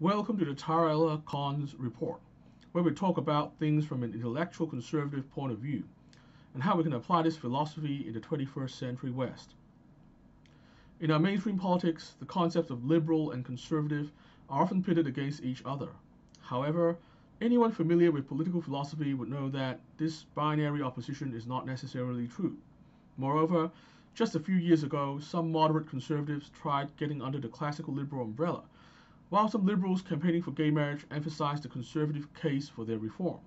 Welcome to the TaraElla Cons Report, where we talk about things from an intellectual conservative point of view and how we can apply this philosophy in the 21st century West. In our mainstream politics, the concepts of liberal and conservative are often pitted against each other. However, anyone familiar with political philosophy would know that this binary opposition is not necessarily true. Moreover, just a few years ago, some moderate conservatives tried getting under the classical liberal umbrella, while some liberals campaigning for gay marriage emphasized the conservative case for their reform.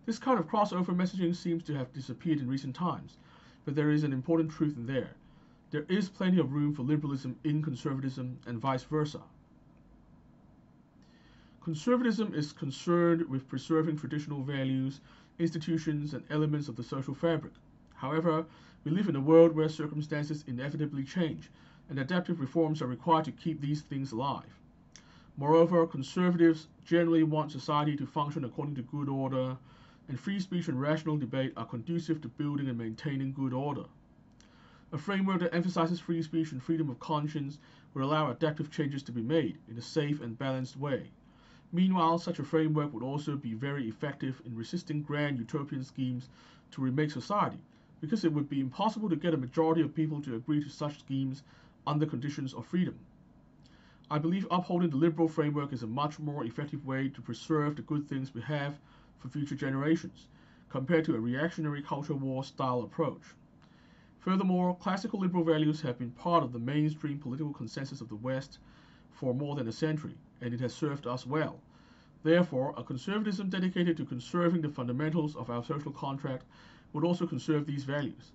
This kind of crossover messaging seems to have disappeared in recent times, but there is an important truth in there. There is plenty of room for liberalism in conservatism and vice versa. Conservatism is concerned with preserving traditional values, institutions, and elements of the social fabric. However, we live in a world where circumstances inevitably change, and adaptive reforms are required to keep these things alive. Moreover, conservatives generally want society to function according to good order, and free speech and rational debate are conducive to building and maintaining good order. A framework that emphasizes free speech and freedom of conscience would allow adaptive changes to be made in a safe and balanced way. Meanwhile, such a framework would also be very effective in resisting grand utopian schemes to remake society, because it would be impossible to get a majority of people to agree to such schemes under conditions of freedom. I believe upholding the liberal framework is a much more effective way to preserve the good things we have for future generations, compared to a reactionary culture war style approach. Furthermore, classical liberal values have been part of the mainstream political consensus of the West for more than a century, and it has served us well. Therefore, a conservatism dedicated to conserving the fundamentals of our social contract would also conserve these values.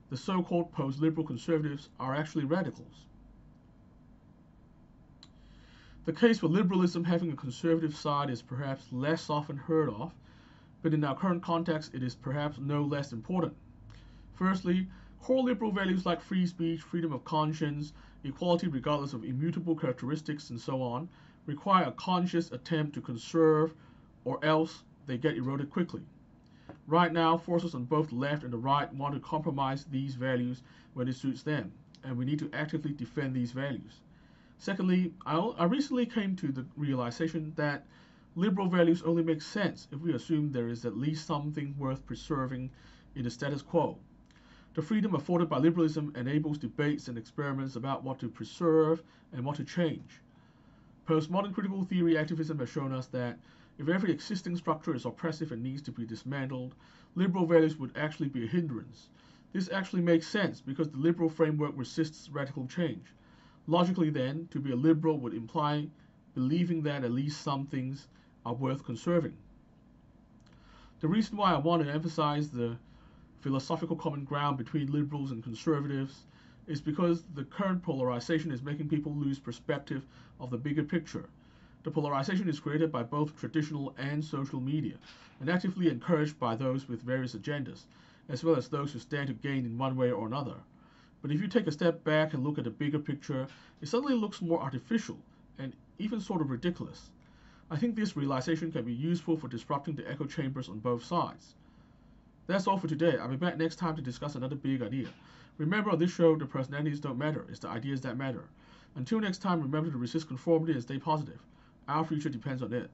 The so-called post-liberal conservatives are actually radicals. The case for liberalism having a conservative side is perhaps less often heard of, but in our current context it is perhaps no less important. Firstly, core liberal values like free speech, freedom of conscience, equality regardless of immutable characteristics, and so on, require a conscious attempt to conserve, or else they get eroded quickly. Right now, forces on both the left and the right want to compromise these values when it suits them, and we need to actively defend these values. Secondly, I recently came to the realization that liberal values only make sense if we assume there is at least something worth preserving in the status quo. The freedom afforded by liberalism enables debates and experiments about what to preserve and what to change. Postmodern critical theory activism has shown us that if every existing structure is oppressive and needs to be dismantled, liberal values would actually be a hindrance. This actually makes sense because the liberal framework resists radical change. Logically then, to be a liberal would imply believing that at least some things are worth conserving. The reason why I want to emphasize the philosophical common ground between liberals and conservatives is because the current polarization is making people lose perspective of the bigger picture. The polarization is created by both traditional and social media, and actively encouraged by those with various agendas, as well as those who stand to gain in one way or another. But if you take a step back and look at the bigger picture, it suddenly looks more artificial and even sort of ridiculous. I think this realization can be useful for disrupting the echo chambers on both sides. That's all for today. I'll be back next time to discuss another big idea. Remember, on this show, the personalities don't matter, it's the ideas that matter. Until next time, remember to resist conformity and stay positive. Our future depends on it.